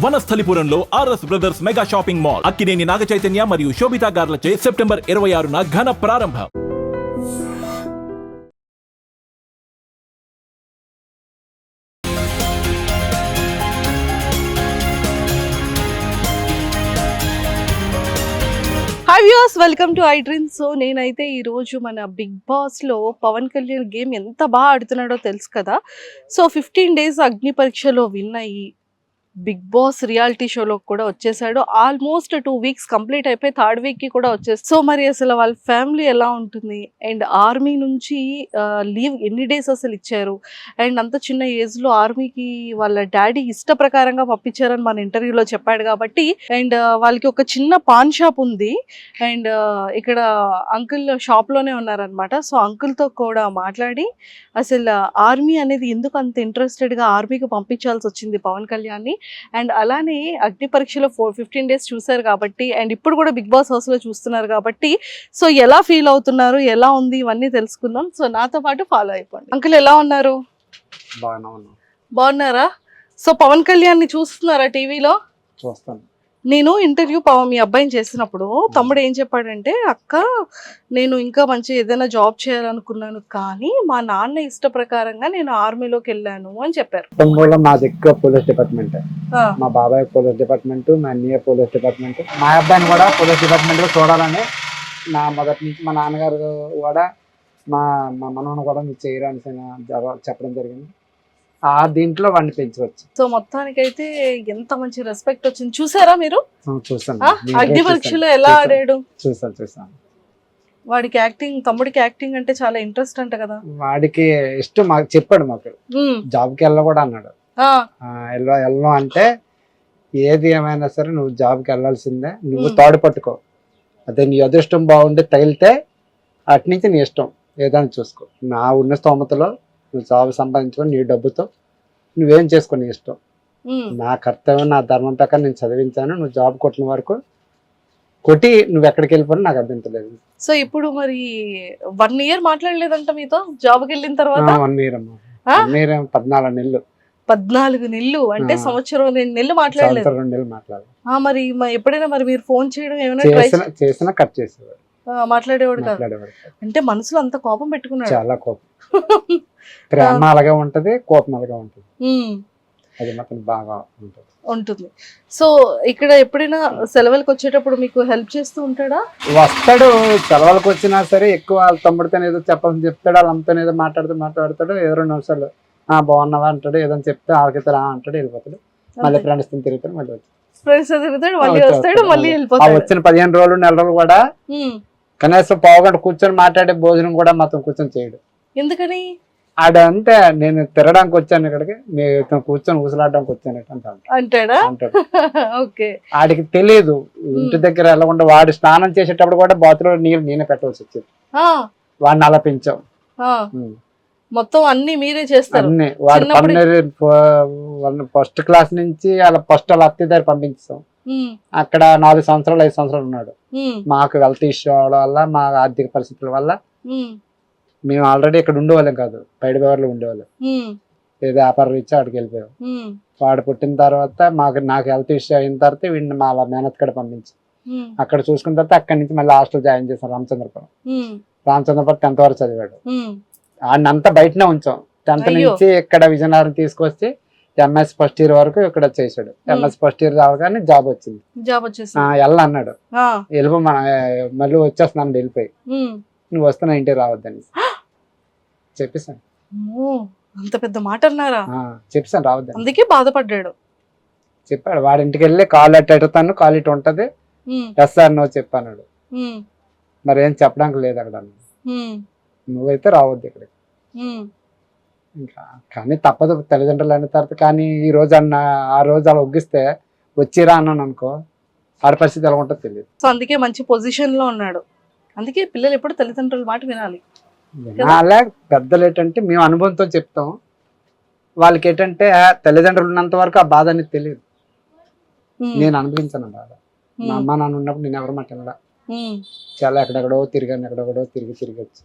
వనస్థలిపురంలో RS brothers mega shopping mall Akkineni Naga Chaitanya మరియు శోభితా గార్లచే September 26న ఘన ప్రారంభం. Hi viewers, welcome to I dream. So నేనైతే ఈరోజు మన బిగ్ బాస్లో పవన్ కళ్యాణ్ గేమ్ ఎంత బాగా ఆడుతున్నాడో తెలుసు కదా. సో 15 days అగ్ని పరీక్షలో విన్ అయ్యి బిగ్ బాస్ రియాలిటీ షోలో కూడా వచ్చేసాడు. ఆల్మోస్ట్ 2 weeks కంప్లీట్ అయిపోయి 3rd weekకి కూడా వచ్చేసి. సో మరి అసలు వాళ్ళ ఫ్యామిలీ ఎలా ఉంటుంది అండ్ ఆర్మీ నుంచి లీవ్ ఎన్ని డేస్ అసలు ఇచ్చారు అండ్ అంత చిన్న ఏజ్లో ఆర్మీకి వాళ్ళ డాడీ ఇష్ట ప్రకారంగా పంపించారని మన ఇంటర్వ్యూలో చెప్పాడు కాబట్టి. అండ్ వాళ్ళకి ఒక చిన్న పాన్ షాప్ ఉంది అండ్ ఇక్కడ అంకుల్ షాప్లోనే ఉన్నారనమాట. సో అంకుల్తో కూడా మాట్లాడి అసలు ఆర్మీ అనేది ఎందుకు అంత ఇంట్రెస్టెడ్గా ఆర్మీకి పంపించాల్సి వచ్చింది పవన్ కళ్యాణ్ని. అండ్ అలానే అగ్ని పరీక్షలో 15 days చూసారు కాబట్టి అండ్ ఇప్పుడు కూడా బిగ్ బాస్ హౌస్లో చూస్తున్నారు కాబట్టి సో ఎలా ఫీల్ అవుతున్నారు, ఎలా ఉంది, ఇవన్నీ తెలుసుకుందాం. సో నాతో పాటు ఫాలో అయిపోండి. అంకుల్ ఎలా ఉన్నారు? బాగున్నారా? సో పవన్ కళ్యాణ్ని చూస్తున్నారా టీవీలో? చూస్తాను. నేను ఇంటర్వ్యూ మీ అబ్బాయిని చేసినప్పుడు తమ్ముడు ఏం చెప్పాడంటే, అక్క నేను ఇంకా మంచి ఏదైనా జాబ్ చేయాలనుకున్నాను కానీ మా నాన్న ఇష్ట ప్రకారంగా నేను ఆర్మీలోకి వెళ్ళాను అని చెప్పారు. కుటుంబంలో మాది ఎక్కువ పోలీస్ డిపార్ట్మెంట్. మా బాబాయ్ పోలీస్ డిపార్ట్మెంట్, మా అన్నయ్య పోలీస్ డిపార్ట్మెంట్. మా అబ్బాయిని కూడా పోలీస్ డిపార్ట్మెంట్ లో చూడాలని నా మొదటి నుంచి మా నాన్నగారు కూడా మా మనవను కూడా మీరు చేయరాని చెప్పడం జరిగింది. ఆ దీంట్లో వాడిని పెంచవచ్చు. సో మొత్తానికైతే ఎంత మంచి రెస్పెక్ట్ వచ్చింది చూసారా మీరు? చూసాను. అగ్ని పరీక్షలో ఎలా ఆడాడు చూసాను. వాడికి యాక్టింగ్, తమ్ముడికి యాక్టింగ్ అంటే చాలా ఇంట్రెస్ట్ అంట కదా. వాడికి ఇష్టం, మాకు చెప్పాడు. మాకు జాబ్కి వెళ్ళ కూడా అన్నాడు. వెళ్ళను అంటే ఏది ఏమైనా సరే నువ్వు జాబ్కి వెళ్ళాల్సిందే, నువ్వు తాడు పట్టుకో, అదే నీ అదృష్టం బాగుండి తగిలితే అటు నుంచి నీ ఇష్టం ఏదైనా చూసుకో, నా ఉన్న స్తోమతలో నువ్వు జాబ్ సంపాదించుకొని నీ డబ్బుతో నువ్వేం చేసుకుని ఇష్టం, నా కర్తవ్యం నా ధర్మం ప్రకారం నేను చదివించాను, నువ్వు జాబ్ కొట్టిన వరకు కొట్టి నువ్వు ఎక్కడికి వెళ్ళిపోయినా నాకు అభ్యంతలేదు. సో ఇప్పుడు మరి 1 year మాట్లాడలేదంట మీతో జాబ్కి వెళ్ళిన తర్వాత? 1 year అమ్మా. 1 year 14 నెలలు. 14 నెలలు అంటే సంవత్సరం 2 నెలలు మాట్లాడలేదు. 2 నెలలు మాట్లాడలేదు. మరి ఎప్పుడైనా మరి మీరు ఫోన్ చేయడం ఏమైనా చేసినా కట్ చేసేవాడు, మాట్లాడేవాడు కాదు. అంటే మనసులో అంత కోపం పెట్టుకున్నాడు. చాలా కోపం. ప్రేమ అలాగే ఉంటది, కోపం అలాగే ఉంటది. అది మాత్రం బాగా ఉంటుంది. సో ఇక్కడ ఎప్పుడైనా సెలవులకు వచ్చేటప్పుడు మీకు హెల్ప్ చేస్తూ ఉంటాడా? వస్తాడు. సెలవులకు వచ్చినా సరే ఎక్కువ వాళ్ళ తమ్ముడితో ఏదో చెప్పాలని చెప్తాడు, వాళ్ళ అమ్మతో ఏదో మాట్లాడతాడు. ఏదో 2 నిమిషాలు బాగున్నావా అంటాడు, ఏదో చెప్తే ఆగితారా అంటాడు, వెళ్ళిపోతాడు. మళ్ళీ ఫ్రెండ్స్ తో తిరుగుతాడు, మళ్ళీ వస్తాడు, మళ్ళీ వెళ్ళిపోతాడు. వచ్చిన 15 రోజులు 1 నెల రోజులు కూడా కనీసం పావుగంట కూర్చొని మాట్లాడే భోజనం కూడా మొత్తం కూర్చొని చేయడు. ఎందుకని? ఆడంటే నేను తిరగడానికి వచ్చాను ఇక్కడికి, మేము కూర్చొని ఊసలాడడానికి వచ్చాను అంటాడా? ఓకే. ఆడికి తెలియదు ఇంటి దగ్గర వెళ్ళకుండా. వాడు స్నానం చేసేటప్పుడు కూడా బాత్రూంలో నీళ్ళు నేనే పెట్టవలసి వచ్చేది. వాడిని అలా పెంచాం. మొత్తం అన్ని మీరే చేస్తారు? అన్ని. వాడు ఫస్ట్ క్లాస్ నుంచి అలా ఫస్ట్ వాళ్ళ అత్త దగ్గర పంపించాం. అక్కడ 4 సంవత్సరాలు 5 సంవత్సరాలు ఉన్నాడు. మాకు వెల్త్ ఇష్యూ అవడం వల్ల, మా ఆర్థిక పరిస్థితుల వల్ల మేము ఆల్రెడీ ఇక్కడ ఉండేవాళ్ళం కాదు, బయటలో ఉండేవాళ్ళం. ఏదో వ్యాపారం ఇచ్చి అక్కడికి వెళ్ళిపోయాం. వాడు పుట్టిన తర్వాత నాకు హెల్త్ ఇష్యూ అయిన తర్వాత వీడిని మా మేనత్ కడ పంపించాం. అక్కడ చూసుకున్న తర్వాత అక్కడి నుంచి మళ్ళీ హాస్టల్ జాయిన్ చేశాం రామచంద్రపురం. 10th వరకు చదివాడు. ఆయన అంతా బయటనే ఉంచాం. 10th నుంచి ఇక్కడ విజయనగరం తీసుకొచ్చి ఎంఎస్ ఫస్ట్ ఇయర్ వరకు ఇక్కడ చేశాడు. ఎంఎస్ ఫస్ట్ ఇయర్ రావగానే జాబ్ వచ్చింది. వెళ్ళన్నాడు, వెళ్ళిపో మళ్ళీ వచ్చేస్తున్నాను, వెళ్ళిపోయి నువ్వు వస్తున్నా ఇంటికి రావద్దని చెప్పేసాను. అంత పెద్ద మాట అన్నారా? చెప్పాను రావద్దని. అందుకే బాధపడ్డాడు. చెప్పాడు. వాడి ఇంటికి వెళ్ళి కాల్ ఎట్టుతాను, కాల్ ఇటు ఉంటది, ఎస్ఆర్ నో చెప్పాడు. మరి ఏం చెప్పడానికి లేదు అక్కడ. నువ్వైతే రావద్దు ఇక్కడికి. ఇంకా కానీ తప్పదు, తల్లిదండ్రులు అయిన తర్వాత. కానీ ఈ రోజు ఆ రోజు అలా ఒగ్గిస్తే వచ్చిరా అన్నాను అనుకో, ఆడ పరిస్థితి ఎలా ఉంటుందో తెలియదు. సో అందుకే మంచి పొజిషన్ లో ఉన్నాడు. అందుకే పిల్లలు ఎప్పుడు తల్లిదండ్రుల మాట వినాలి. అలా పెద్దలు ఏంటంటే మేము అనుభవంతో చెప్తాం, వాళ్ళకి ఏంటంటే తల్లిదండ్రులు ఉన్నంత వరకు ఆ బాధ అనేది తెలియదు. నేను అనుభవించాను బాధ. మా అమ్మ నాన్న ఉన్నప్పుడు నేను ఎవరి మాట వినడా, చాలా ఎక్కడెక్కడో తిరిగి వచ్చి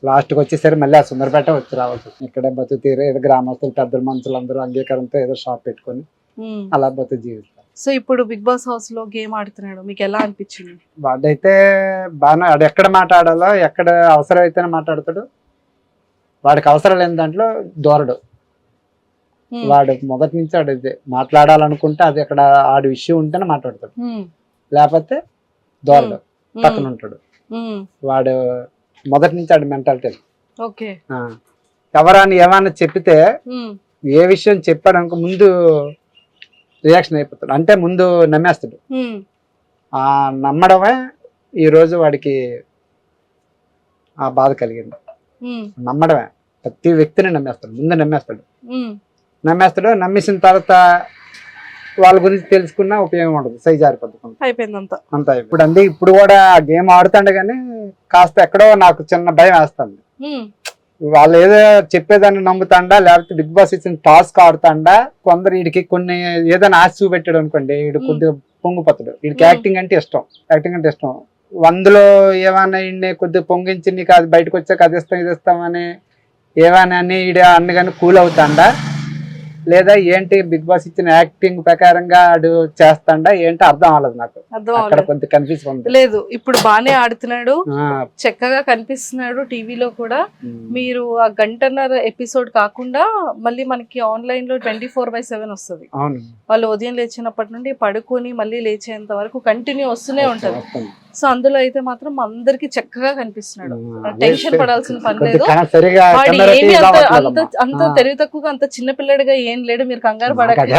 లాస్ట్కి వచ్చేసరి మళ్ళీ ఆ సుందరపేట వచ్చి రావాల్సి వచ్చింది. ఇక్కడే బతుకు తీరే ఏదో గ్రామస్తులు పెద్దల మనుషులు అందరూ అంగీకారంతో ఏదో షాప్ పెట్టుకొని అలా పోతే జీవితం. సో ఇప్పుడు బిగ్ బాస్ హౌస్ లో గేమ్ ఆడుతున్నాడు, మీకు ఎలా అనిపించింది? వాడైతే బాగా వాడు ఎక్కడ మాట్లాడాలో, ఎక్కడ అవసరం అయితేనే మాట్లాడతాడు. వాడికి అవసరం లేని దాంట్లో దూరడు. వాడు మొదటి నుంచి వాడు ఇదే మాట్లాడాలనుకుంటే అది అక్కడ ఆడి విషయం ఉంటేనే మాట్లాడతాడు, లేకపోతే దూరడు, పక్కన ఉంటాడు. వాడు మొదటి నుంచి ఆడి మెంటాలిటీ. ఓకే, ఎవరని ఏమన్నా చెప్పితే ఏ విషయం చెప్పాడు అనుకో ముందు రియాక్షన్ అయిపోతాడు, అంటే ముందు నమ్మేస్తాడు. ఆ నమ్మడమే ఈ రోజు వాడికి ఆ బాధ కలిగింది. నమ్మడమే, ప్రతి వ్యక్తిని నమ్మేస్తాడు, ముందు నమ్మేస్తాడు. నమ్మేసిన తర్వాత వాళ్ళ గురించి తెలుసుకున్న ఉపయోగం ఉండదు, సై జారిపోతుంది, అయిపోయింది అంతా. ఇప్పుడు కూడా గేమ్ ఆడుతాండే కానీ కాస్త ఎక్కడో నాకు చిన్న భయం వేస్తుంది. వాళ్ళు ఏదో చెప్పేదాన్ని నమ్ముతాండా, లేకపోతే బిగ్ బాస్ ఇచ్చిన టాస్క్ ఆడుతాండా. కొందరు వీడికి కొన్ని ఏదైనా ఆశ చూపెట్టాడు అనుకోండి, వీడు కొద్దిగా పొంగిపోతాడు. వీడికి యాక్టింగ్ అంటే ఇష్టం. 100లో ఏమైనా వీడిని కొద్దిగా పొంగించి నీకు అది బయటకు వచ్చాక అది ఇస్తాం ఇది ఇస్తామని ఏమైనా అని వీడు అన్నగాని కూల్ అవుతాండా, లేదా ఏంటి బిగ్ బాస్ ఇచ్చిన యాక్టింగ్ ప్రకారంగా ఆడు చేస్తాండా ఏంటి అర్థం అవ్వలేదు నాకు. అక్కడ కొంచెం కన్ఫ్యూజ్ ఉంది. లేదు, ఇప్పుడు బానే ఆడుతున్నాడు, చక్కగా కనిపిస్తున్నాడు టీవీలో కూడా. మీరు ఆ గంటన్నర ఎపిసోడ్ కాకుండా మళ్ళీ మనకి ఆన్లైన్ లో 24/7 వస్తుంది. వాళ్ళు ఉదయం లేచినప్పటి నుండి పడుకొని మళ్ళీ లేచేంత వరకు కంటిన్యూ వస్తూనే ఉంటది. సో అందులో అయితే మాత్రం అందరికి చక్కగా కనిపిస్తున్నాడు, టెన్షన్ పడాల్సిన పని లేదు. వాడు ఏమి అంత తెలివి తక్కువగా అంత చిన్న పిల్లడిగా ఏం లేడు, మీరు కంగారు పడకండి.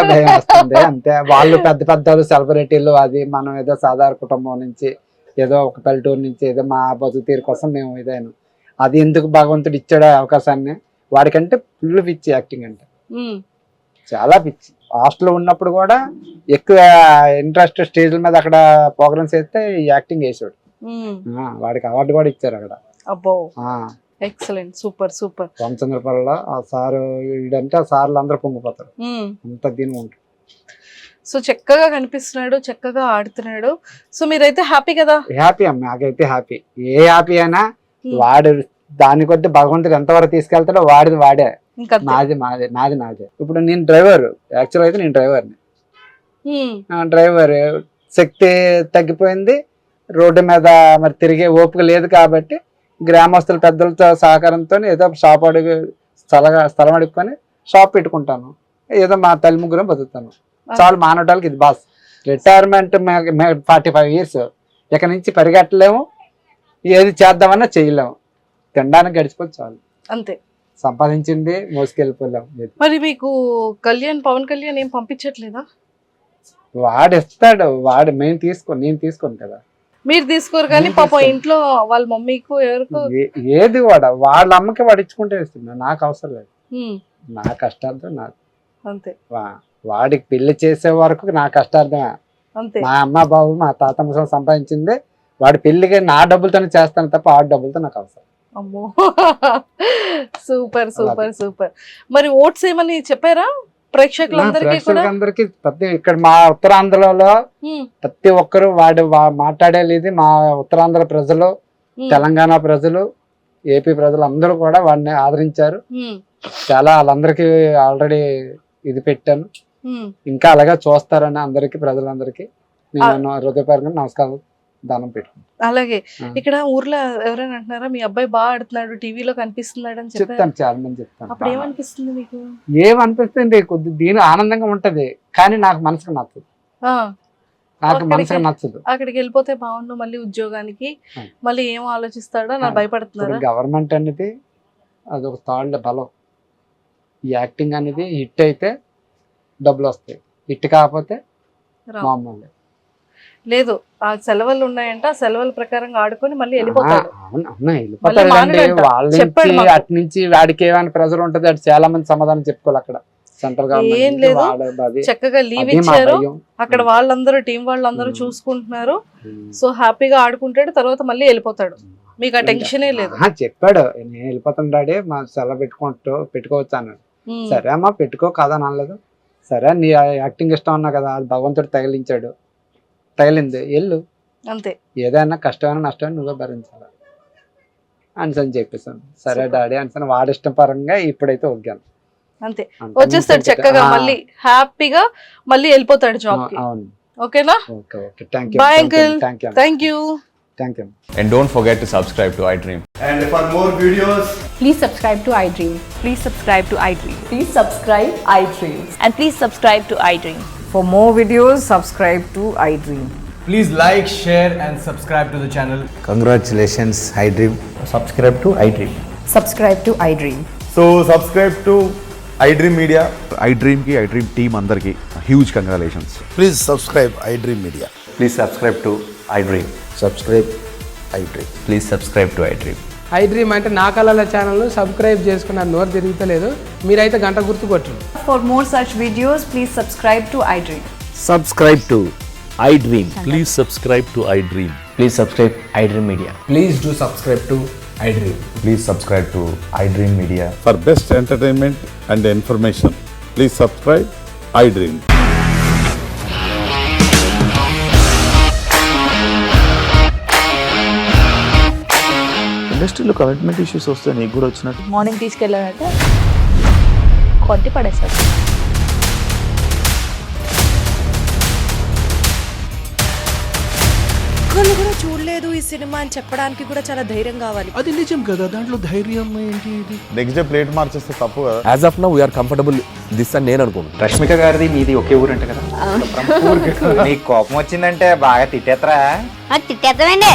అంతే, వాళ్ళు పెద్ద పెద్ద సెలబ్రిటీలు, అది మనం ఏదో సాధారణ కుటుంబం నుంచి ఏదో ఒక పల్లెటూరు నుంచి ఏదో మా బతుకు తీరు కోసం మేము ఇదైనా, అది ఎందుకు భగవంతుడు ఇచ్చాడు అవకాశాన్ని. వాడికంటే ఫుల్ పిచ్చి యాక్టింగ్, అంటే చాలా పిచ్చి. హాస్టల్లో ఉన్నప్పుడు కూడా ఎక్కువ ఇంట్రెస్ట్ స్టేజ్ల మీద అక్కడ ప్రోగ్రామ్స్ వేస్తే యాక్టింగ్ వేసాడు. వాడికి అవార్డు కూడా ఇచ్చారు అక్కడ. అబ్బో, ఎక్సలెంట్, సూపర్ సూపర్. రామచంద్రపల్లిలో ఆ సారు వీడంటే ఆ సార్లు అందరూ పొంగిపోతారు, అంత దీని ఉంటారు. సో చక్కగా కనిపిస్తున్నాడు, చక్కగా ఆడుతున్నాడు. సో మీరైతే హ్యాపీ కదా? హ్యాపీ అమ్మ, నాకైతే హ్యాపీ. ఏ హ్యాపీ అయినా వాడు దాని కొద్ది భగవంతుడు ఎంతవరకు తీసుకెళ్తాడో వాడిది వాడే, నాది. ఇప్పుడు నేను డ్రైవర్, యాక్చువల్ అయితే నేను డ్రైవర్ని. డ్రైవర్ శక్తి తగ్గిపోయింది, రోడ్డు మీద మరి తిరిగే ఓపిక లేదు కాబట్టి గ్రామస్తుల పెద్దలతో సహకారంతో ఏదో షాప్ అడుగు స్థలం అడుక్కొని షాప్ పెట్టుకుంటాను, ఏదో మా తల్లి ముగ్గురు బతుకుతాను చాలు. మానవటాలకి ఇది బాస్. రిటైర్మెంట్ 45 years, ఇక నుంచి పరిగెట్టలేము, ఏది చేద్దామన్నా చేయలేము, తినడానికి గడిచిపోతే చాలు, అంతే. సంపాదించింది మోసుకెళ్ళిపోలేము. మరి మీకు పవన్ కళ్యాణ్ ఏం పంపించట్లేదా? వాడు ఇస్తాడు, నేను తీసుకోను కదా. మీరు తీసుకోరు కానీ పాపం ఇంట్లో వాళ్ళ మమ్మీకు ఎవరికో ఏది కూడా వాళ్ళ అమ్మకి వాడు ఇచ్చుకుంటే ఇస్తున్నా, నాకు అవసరం లేదు. నా కష్టాలతో నాకు అంతే. వాడికి పెళ్లి చేసే వరకు నా కష్టార్థమే. మా అమ్మ బాబు మా తాతమ్మ సంపాదించింది, వాడి పెళ్లికి నా డబ్బులతోనే చేస్తాను తప్ప ఆ డబ్బులతో నాకు అవసరం. అమ్మో, సూపర్ సూపర్ సూపర్. మరి ఓట్స్ ఏమని చెప్పారా ప్రేక్షకులందరికీ? ప్రతి ఇక్కడ మా ఉత్తరాంధ్రలో ప్రతి ఒక్కరు వాడు మాట్లాడేది. మా ఉత్తరాంధ్ర ప్రజలు, తెలంగాణ ప్రజలు, ఏపీ ప్రజలు అందరూ కూడా వాడిని ఆదరించారు చాలా. వాళ్ళందరికీ ఆల్రెడీ ఇది పెట్టాను, ఇంకా అలాగా చూస్తారని అందరికి ప్రజలందరికీ నేను హృదయపూర్వకంగా నమస్కారం దానం పెట్టుకుంటాను. అలాగే ఇక్కడ ఊర్లో ఎవరైనా అంటున్నారా మీ అబ్బాయి బాగా ఆడుతున్నాడు, టీవీలో కనిపిస్తున్నాడు అని చెప్తాను, చాలా మంది చెప్తాను. అప్పుడు ఏమనిపిస్తుంది మీకు? ఏమనిపిస్తుంది, కొద్ది దీని ఆనందంగా ఉంటది, కానీ నాకు మనసుకు నచ్చదు. అక్కడికి వెళ్ళిపోతే బాగుండు, మళ్ళీ ఉద్యోగానికి మళ్ళీ ఏం ఆలోచిస్తాడో నాకు భయపడుతున్నారు. గవర్నమెంట్ అనేది అది ఒక తాళ్ళ బలం. ఈ యాక్టింగ్ అనేది హిట్ అయితే డబ్బులు వస్తాయి, హిట్ కాకపోతే మామూలు లేదు. ఆ సెలవులు ఉన్నాయంట, ఆ సెలవుల ప్రకారంగా ఆడుకొని మళ్ళీ వెళ్ళిపోతాడు. అటు నుంచి వాడికి ఏమైనా ప్రెజర్ ఉంటది, అటు చాలా మంది సమాధానం చెప్పుకోవాలి. అక్కడ సెంట్రల్ గవర్నమెంట్ ఏం లేదు, చక్కగా లీవ్ ఇచ్చారు, అక్కడ వాళ్ళందరూ టీం వాళ్ళందరూ చూసుకుంటున్నారు. సో హ్యాపీగా ఆడుకుంటాడు, తర్వాత మళ్ళీ వెళ్ళిపోతాడు, మీకు ఆ టెన్షనే లేదు. చెప్పాడు నేను వెళ్ళిపోతాను డాడీ, మా సెలవు పెట్టుకోవచ్చు అన్నాడు. సరే అమ్మా పెట్టుకో కాదని అనలేదు. సరే నీ యాక్టింగ్ ఇష్టం అన్నా కదా, అది భగవంతుడు తగిలింది వెళ్ళు, అంతే. ఏదైనా కష్టమైన నష్టమైన నువ్వే భరించాలి అని చెప్పేసాను. సరే డాడీ అని వాడి ఇష్టం పరంగా ఇప్పుడైతే ఒగ్గాను. అంతే వచ్చేస్తాడు చక్కగా మళ్ళీ హ్యాపీగా మళ్ళీ వెళ్ళిపోతాడు జాబ్ కి. అవును. ఓకేనా? Okay okay thank you. Bye uncle. Thank you. Thank you. And don't forget to subscribe to iDream. And for more videos, Please subscribe to iDream. Please subscribe to iDream. Please subscribe iDream. And please subscribe to iDream. For more videos, subscribe to iDream. please like, share, and subscribe to the channel. Congratulations, iDream. Subscribe to iDream. Subscribe to iDream. So subscribe to iDream Media. iDream ki iDream team andarki huge congratulations. Please subscribe iDream Media. Please subscribe to iDream. Subscribe iDream. Please subscribe to iDream. iDream అంటే నా కళల channel subscribe చేసుకున్న నోరు తిరుగుతలేదు, మీరైతే గంట గుర్తు కొట్టండి. For more such videos, please subscribe to iDream. Subscribe to iDream. Please subscribe to iDream. Please subscribe iDream Media. Please do subscribe to iDream. Please subscribe to iDream Media. For best entertainment and information, please subscribe iDream. ఇండస్ట్రీలో commitment issues వస్తే నీకు కూడా వచ్చినట్టు morning తీసుకెళ్ళాడంటే కొట్టి పడేస్తాడు. ఒక్కళ్ళు కూడా చూడలేదు ఈ సినిమా అని చెప్పడానికి కూడా చాలా ధైర్యం కావాలి. అది నిజం కదా, దాంట్లో ధైర్యం ఏంటి? ఇది నెక్స్ట్ డే ప్లేట్ మార్చేస్తే తప్పు కదా. As of now, we are comfortable this అని నేను అనుకుంటున్నాను. రష్మిక గారిది మీది ఒకే ఊరంట కదా? నీకు కోపం వచ్చిందంటే బాగా తిట్టేత్తరా? తిట్టేద్దామండి.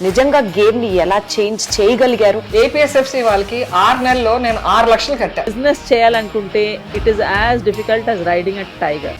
నిజంగా గేమ్ ని ఎలా చేంజ్ చేయగలిగారు? ఏపీఎస్ఎఫ్సి వాళ్ళకి 6 నెలల్లో నేను 6 లక్షలు కట్టా. బిజినెస్ చేయాలనుకుంటే it is as difficult as riding a tiger.